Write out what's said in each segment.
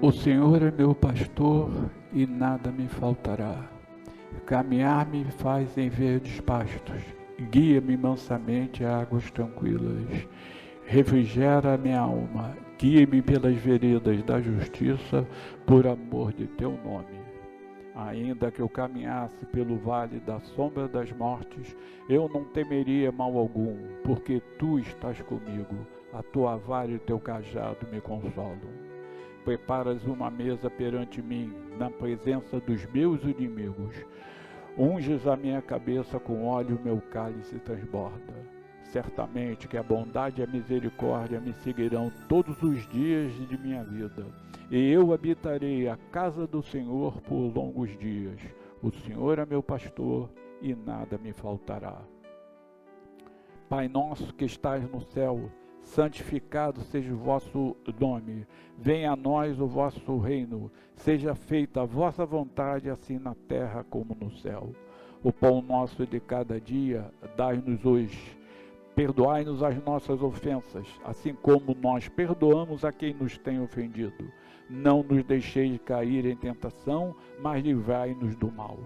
O Senhor é meu pastor e nada me faltará. Caminhar-me faz em verdes pastos, guia-me mansamente a águas tranquilas. Refrigera minha alma, guia-me pelas veredas da justiça, por amor de teu nome. Ainda que eu caminhasse pelo vale da sombra das mortes, eu não temeria mal algum, porque tu estás comigo, a tua vara e o teu cajado me consolam. Preparas uma mesa perante mim, na presença dos meus inimigos. Unges a minha cabeça com óleo, meu cálice transborda. Certamente que a bondade e a misericórdia me seguirão todos os dias de minha vida, e eu habitarei a casa do Senhor por longos dias. O Senhor é meu pastor e nada me faltará. Pai nosso que estás no céu, santificado seja o vosso nome. Venha a nós o vosso reino. Seja feita a vossa vontade, assim na terra como no céu. O pão nosso de cada dia, dai-nos hoje. Perdoai-nos as nossas ofensas, assim como nós perdoamos a quem nos tem ofendido. Não nos deixeis cair em tentação, mas livrai-nos do mal.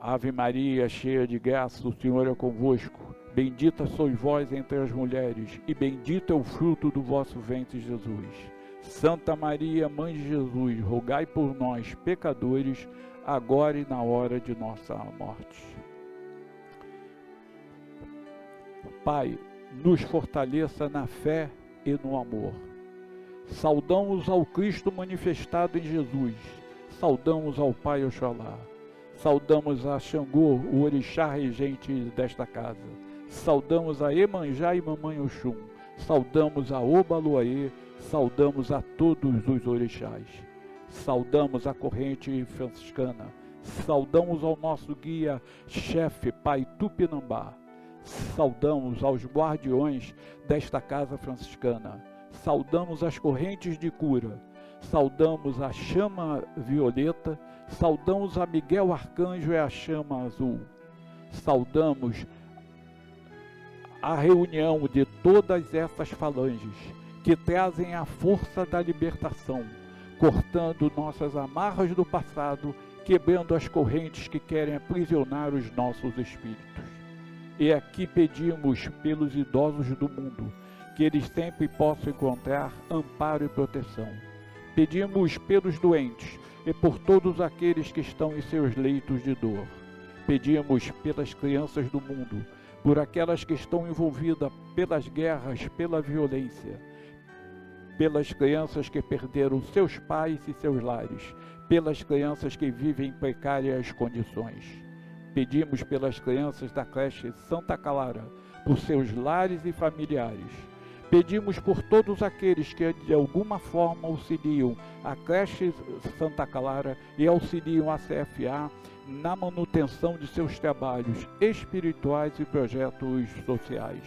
Ave Maria, cheia de graça, o Senhor é convosco. Bendita sois vós entre as mulheres, e bendito é o fruto do vosso ventre, Jesus. Santa Maria, Mãe de Jesus, rogai por nós, pecadores, agora e na hora de nossa morte. Pai, nos fortaleça na fé e no amor. Saudamos ao Cristo manifestado em Jesus. Saudamos ao Pai Oxalá. Saudamos a Xangô, o orixá regente desta casa. Saudamos a Iemanjá e Mamãe Oxum. Saudamos a Obaluaê. Saudamos a todos os orixás. Saudamos a corrente franciscana. Saudamos ao nosso guia-chefe, Pai Tupinambá. Saudamos aos guardiões desta casa franciscana. Saudamos as correntes de cura. Saudamos a chama violeta. Saudamos a Miguel Arcanjo e a chama azul. Saudamos a reunião de todas essas falanges que trazem a força da libertação, cortando nossas amarras do passado, quebrando as correntes que querem aprisionar os nossos espíritos. E aqui pedimos pelos idosos do mundo, que eles sempre possam encontrar amparo e proteção. Pedimos pelos doentes e por todos aqueles que estão em seus leitos de dor. Pedimos pelas crianças do mundo, por aquelas que estão envolvidas pelas guerras, pela violência, pelas crianças que perderam seus pais e seus lares, pelas crianças que vivem em precárias condições. Pedimos pelas crianças da creche Santa Clara, por seus lares e familiares. Pedimos por todos aqueles que de alguma forma auxiliam a creche Santa Clara e auxiliam a CFA na manutenção de seus trabalhos espirituais e projetos sociais.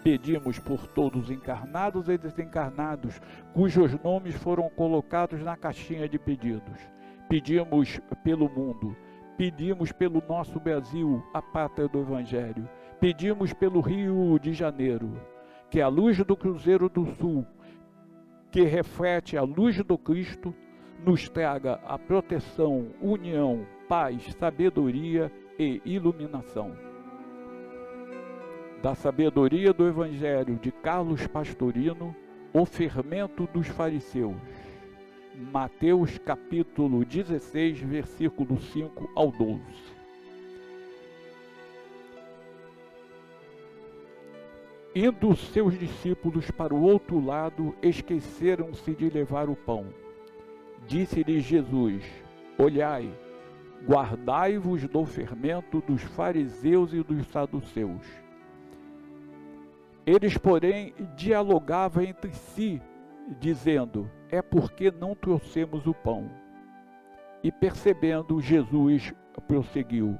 Pedimos por todos encarnados e desencarnados, cujos nomes foram colocados na caixinha de pedidos. Pedimos pelo mundo, pedimos pelo nosso Brasil, a pátria do Evangelho. Pedimos pelo Rio de Janeiro, que a luz do Cruzeiro do Sul, que reflete a luz do Cristo, nos traga a proteção, união, paz, sabedoria e iluminação. Da sabedoria do Evangelho de Carlos Pastorino, o fermento dos fariseus. Mateus capítulo 16, versículo 5 ao 12. Indo seus discípulos para o outro lado, esqueceram-se de levar o pão. Disse-lhes Jesus: olhai, guardai-vos do fermento dos fariseus e dos saduceus. Eles, porém, dialogavam entre si, dizendo: é porque não trouxemos o pão. E percebendo, Jesus prosseguiu: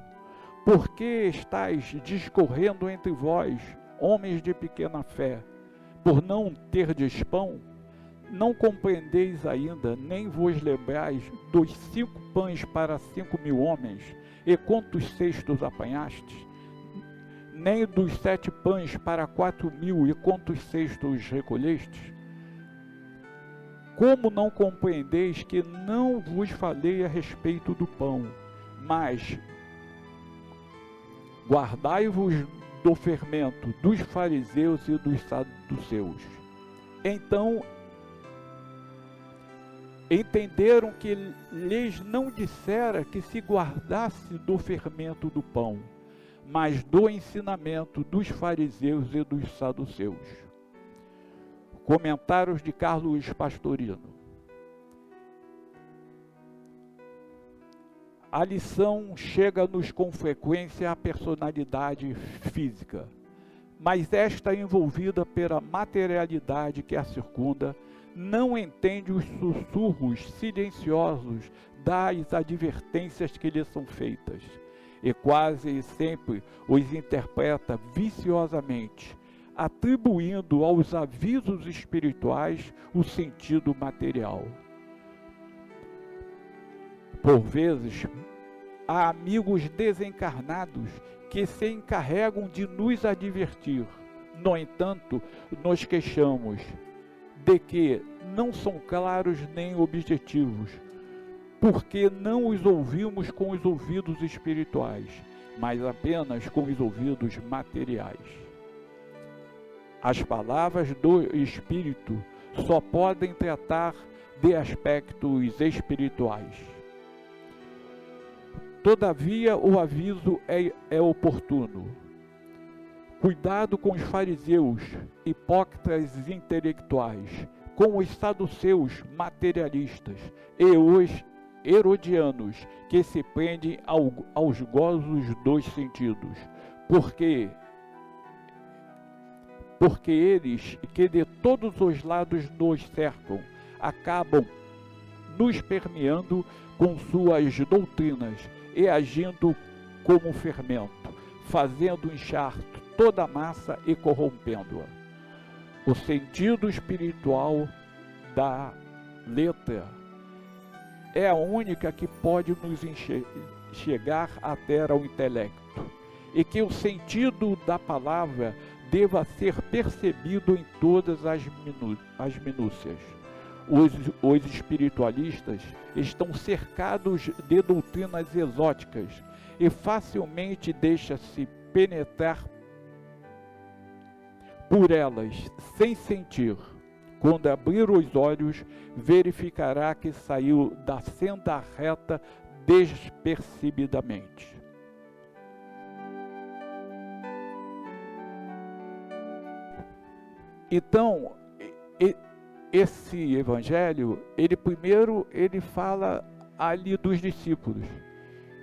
por que estáis discorrendo entre vós, homens de pequena fé, por não terdes pão? Não compreendeis ainda, nem vos lembrais dos 5 pães para 5.000 homens, e quantos cestos apanhastes? Nem dos 7 pães para 4.000, e quantos cestos recolhestes? Como não compreendeis que não vos falei a respeito do pão, mas guardai-vos do fermento dos fariseus e dos saduceus? Então entenderam que lhes não dissera que se guardasse do fermento do pão, mas do ensinamento dos fariseus e dos saduceus. Comentários de Carlos Pastorino. A lição chega-nos com frequência à personalidade física, mas esta envolvida pela materialidade que a circunda, não entende os sussurros silenciosos das advertências que lhe são feitas, e quase sempre os interpreta viciosamente, atribuindo aos avisos espirituais o sentido material. Por vezes, há amigos desencarnados que se encarregam de nos advertir. No entanto, nos queixamos de que não são claros nem objetivos, porque não os ouvimos com os ouvidos espirituais, mas apenas com os ouvidos materiais. As palavras do Espírito só podem tratar de aspectos espirituais. Todavia, o aviso é oportuno. Cuidado com os fariseus, hipócritas intelectuais, com os saduceus materialistas e os herodianos, que se prendem aos gozos dos sentidos, porque eles, que de todos os lados nos cercam, acabam nos permeando com suas doutrinas e agindo como fermento, fazendo inchar toda a massa e corrompendo-a. O sentido espiritual da letra é a única que pode nos chegar até ao intelecto, e que o sentido da palavra deva ser percebido em todas as minúcias. Os espiritualistas estão cercados de doutrinas exóticas e facilmente deixa-se penetrar por elas sem sentir. Quando abrir os olhos, verificará que saiu da senda reta despercebidamente. Então, esse evangelho, ele fala ali dos discípulos,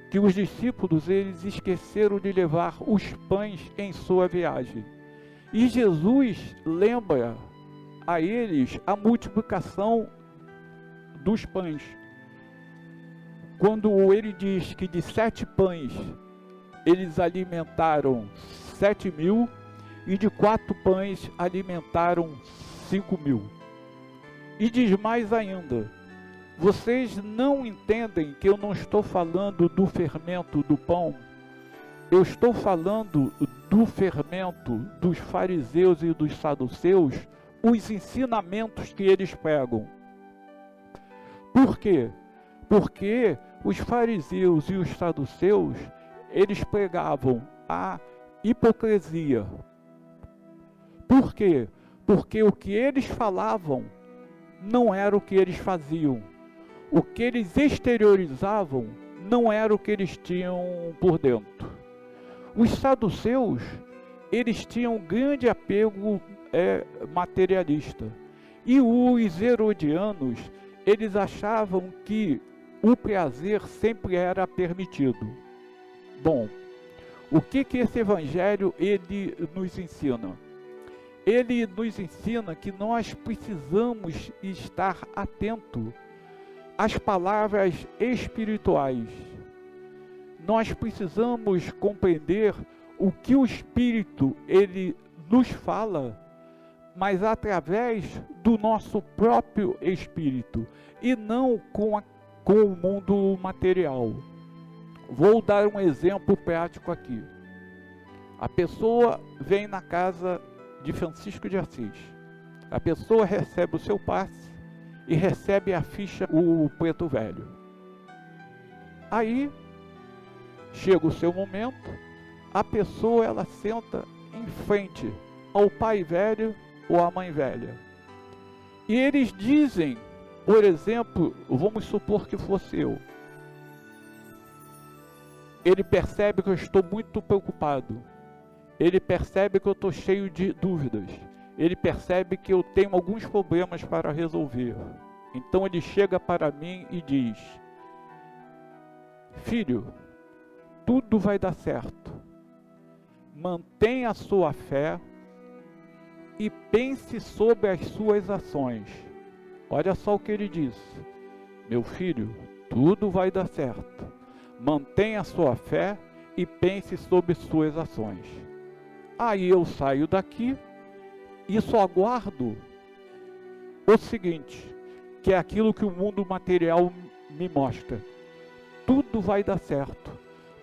que os discípulos, eles esqueceram de levar os pães em sua viagem. E Jesus lembra a eles a multiplicação dos pães. Quando ele diz que de 7 pães eles alimentaram 7.000, e de 4 pães alimentaram 5.000. E diz mais ainda: vocês não entendem que eu não estou falando do fermento do pão? Eu estou falando do fermento dos fariseus e dos saduceus, os ensinamentos que eles pregam. Por quê? Porque os fariseus e os saduceus, eles pregavam a hipocrisia. Por quê? Porque o que eles falavam não era o que eles faziam. O que eles exteriorizavam não era o que eles tinham por dentro. Os saduceus, eles tinham grande apego materialista. E os herodianos, eles achavam que o prazer sempre era permitido. Bom, o que esse evangelho ele nos ensina? Ele nos ensina que nós precisamos estar atento às palavras espirituais. Nós precisamos compreender o que o Espírito ele nos fala, mas através do nosso próprio espírito e não com o mundo material. Vou dar um exemplo prático aqui. A pessoa vem na casa de Francisco de Assis. A pessoa recebe o seu passe e recebe a ficha, o preto velho. Aí, chega o seu momento, a pessoa ela senta em frente ao pai velho ou à mãe velha. E eles dizem, por exemplo, vamos supor que fosse eu. Ele percebe que eu estou muito preocupado. Ele percebe que eu estou cheio de dúvidas. Ele percebe que eu tenho alguns problemas para resolver. Então ele chega para mim e diz: filho, tudo vai dar certo. Mantenha a sua fé e pense sobre as suas ações. Olha só o que ele diz: meu filho, tudo vai dar certo. Mantenha a sua fé e pense sobre suas ações. Aí eu saio daqui e só aguardo o seguinte, que é aquilo que o mundo material me mostra. Tudo vai dar certo.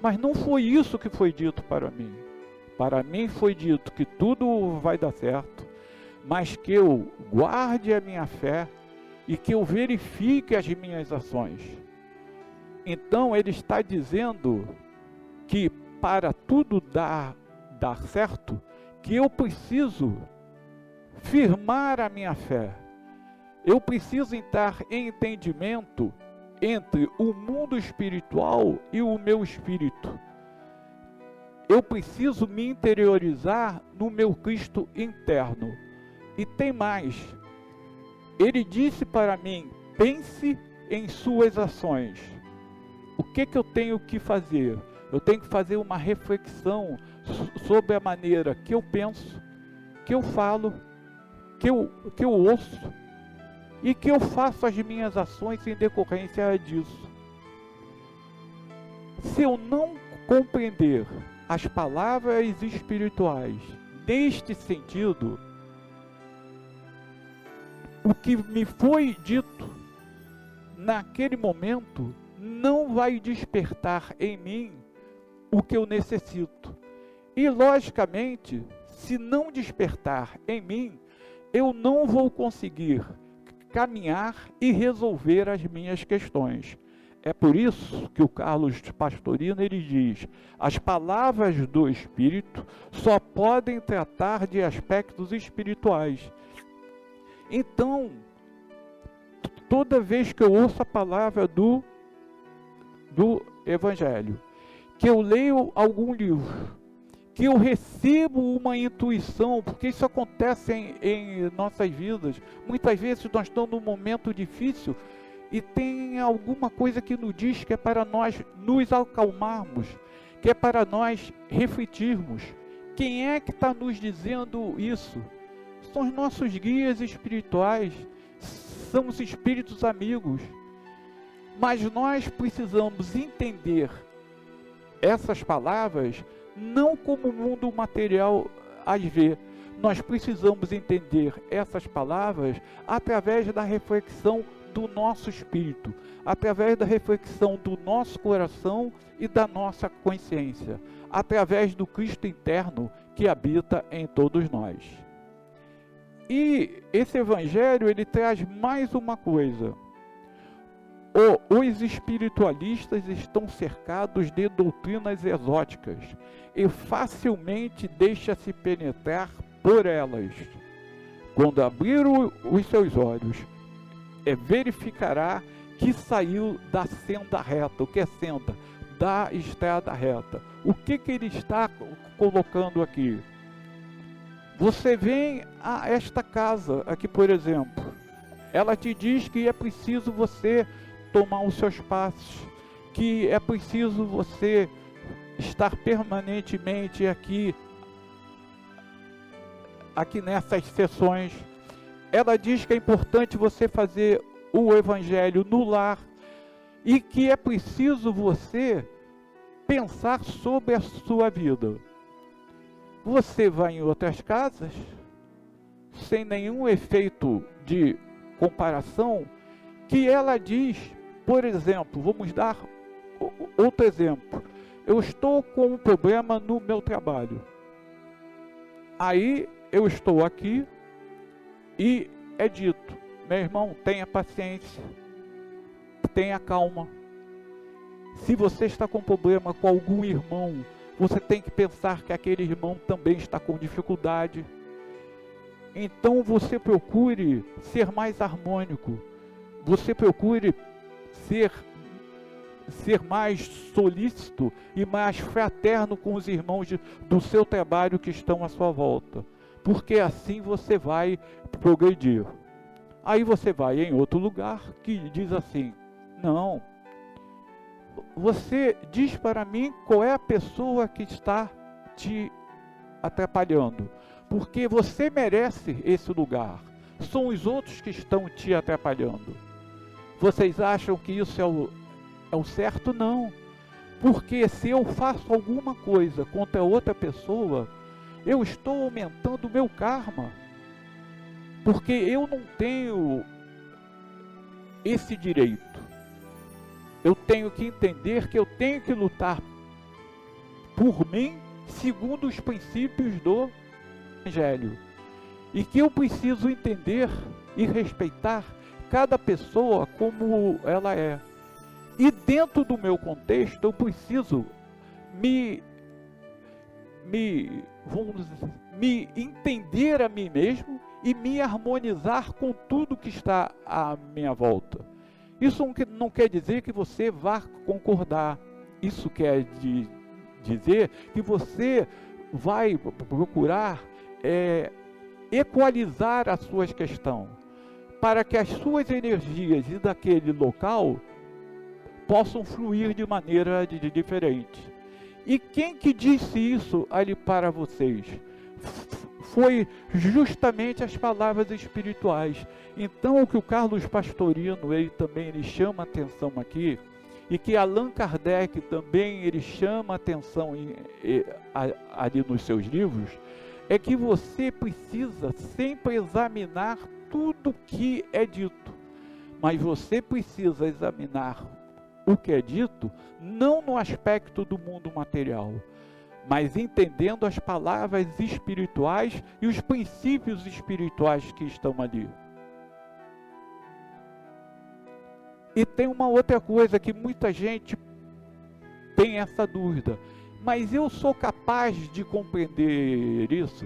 Mas não foi isso que foi dito para mim. Para mim foi dito que tudo vai dar certo, mas que eu guarde a minha fé e que eu verifique as minhas ações. Então ele está dizendo que para tudo dar certo, que eu preciso firmar a minha fé. Eu preciso entrar em entendimento entre o mundo espiritual e o meu espírito. Eu preciso me interiorizar no meu Cristo interno. E tem mais. Ele disse para mim: pense em suas ações. O que eu tenho que fazer? Eu tenho que fazer uma reflexão sobre a maneira que eu penso, que eu falo, que eu ouço e que eu faço as minhas ações em decorrência disso. Se eu não compreender as palavras espirituais neste sentido, o que me foi dito naquele momento não vai despertar em mim o que eu necessito. E logicamente, se não despertar em mim, eu não vou conseguir caminhar e resolver as minhas questões. É por isso que o Carlos Pastorino ele diz: as palavras do Espírito só podem tratar de aspectos espirituais. Então, toda vez que eu ouço a palavra do Evangelho, que eu leio algum livro, que eu recebo uma intuição, porque isso acontece em nossas vidas. Muitas vezes nós estamos num momento difícil e tem alguma coisa que nos diz que é para nós nos acalmarmos, que é para nós refletirmos. Quem é que está nos dizendo isso? São os nossos guias espirituais, são os espíritos amigos. Mas nós precisamos entender essas palavras não como o mundo material as vê. Nós precisamos entender essas palavras através da reflexão do nosso espírito, através da reflexão do nosso coração e da nossa consciência, através do Cristo interno que habita em todos nós. E esse Evangelho, ele traz mais uma coisa. Os espiritualistas estão cercados de doutrinas exóticas e facilmente deixa-se penetrar por elas. Quando abrir os seus olhos, verificará que saiu da senda reta. O que é senda? Da estrada reta. O que ele está colocando aqui? Você vem a esta casa aqui, por exemplo, ela te diz que é preciso você tomar os seus passos, que é preciso você estar permanentemente aqui nessas sessões. Ela diz que é importante você fazer o Evangelho no lar e que é preciso você pensar sobre a sua vida. Você vai em outras casas, sem nenhum efeito de comparação, que ela diz, por exemplo, vamos dar outro exemplo. Eu estou com um problema no meu trabalho. Aí eu estou aqui e é dito: meu irmão, tenha paciência, tenha calma. Se você está com problema com algum irmão, você tem que pensar que aquele irmão também está com dificuldade. Então você procure ser mais harmônico, você procure ser mais solícito e mais fraterno com os irmãos do seu trabalho que estão à sua volta, porque assim você vai progredir. Aí você vai em outro lugar que diz assim: não, você diz para mim qual é a pessoa que está te atrapalhando, porque você merece esse lugar, são os outros que estão te atrapalhando. Vocês acham que isso é o certo? Não, porque se eu faço alguma coisa contra outra pessoa, eu estou aumentando o meu karma, porque eu não tenho esse direito. Eu tenho que entender que eu tenho que lutar por mim segundo os princípios do Evangelho, e que eu preciso entender e respeitar cada pessoa como ela é. E dentro do meu contexto, eu preciso me entender a mim mesmo e me harmonizar com tudo que está à minha volta. Isso não quer dizer que você vá concordar. Isso quer dizer que você vai procurar equalizar as suas questões, para que as suas energias e daquele local possam fluir de maneira diferente. E quem que disse isso ali para vocês? Foi justamente as palavras espirituais. Então o que o Carlos Pastorino ele chama atenção aqui, e que Allan Kardec também ele chama atenção ali nos seus livros, é que você precisa sempre examinar tudo que é dito, mas você precisa examinar o que é dito não no aspecto do mundo material, mas entendendo as palavras espirituais e os princípios espirituais que estão ali. E tem uma outra coisa que muita gente tem essa dúvida: mas eu sou capaz de compreender isso?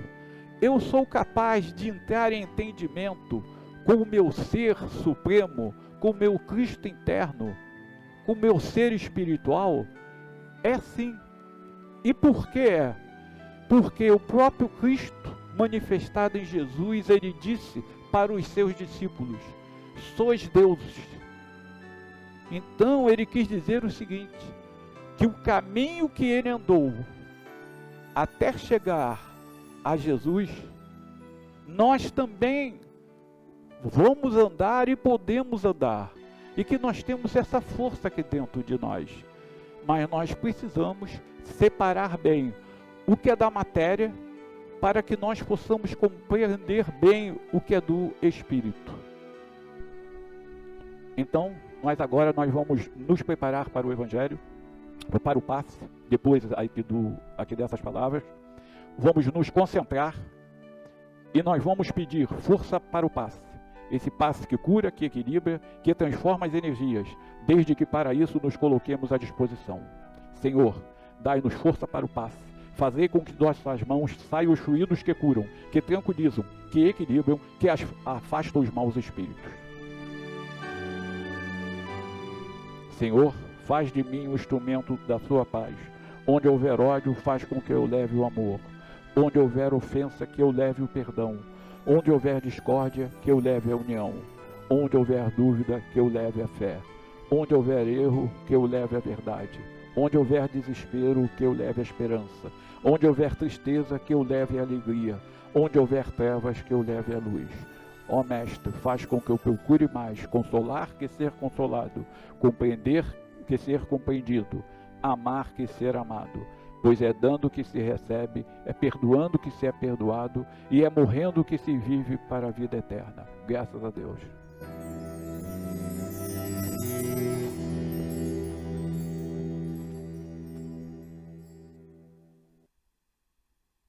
Eu sou capaz de entrar em entendimento com o meu ser supremo, com o meu Cristo interno, com o meu ser espiritual? É sim. E por que é? Porque o próprio Cristo, manifestado em Jesus, ele disse para os seus discípulos: sois deuses. Então ele quis dizer o seguinte, que o caminho que ele andou até chegar a Jesus, nós também vamos andar e podemos andar, e que nós temos essa força aqui dentro de nós, mas nós precisamos separar bem o que é da matéria, para que nós possamos compreender bem o que é do Espírito. Então, nós vamos nos preparar para o Evangelho, para o passe, depois aqui dessas palavras, vamos nos concentrar e nós vamos pedir força para o passe. Esse passe que cura, que equilibra, que transforma as energias, desde que para isso nos coloquemos à disposição. Senhor, dai-nos força para o passe. Fazei com que de nossas mãos saiam os fluidos que curam, que tranquilizam, que equilibram, que afastam os maus espíritos. Senhor, faz de mim um instrumento da sua paz. Onde houver ódio, faz com que eu leve o amor. Onde houver ofensa, que eu leve o perdão. Onde houver discórdia, que eu leve a união. Onde houver dúvida, que eu leve a fé. Onde houver erro, que eu leve a verdade. Onde houver desespero, que eu leve a esperança. Onde houver tristeza, que eu leve a alegria. Onde houver trevas, que eu leve a luz. Ó Mestre, faz com que eu procure mais consolar que ser consolado, compreender que ser compreendido, amar que ser amado, pois é dando que se recebe, é perdoando que se é perdoado, e é morrendo que se vive para a vida eterna. Graças a Deus.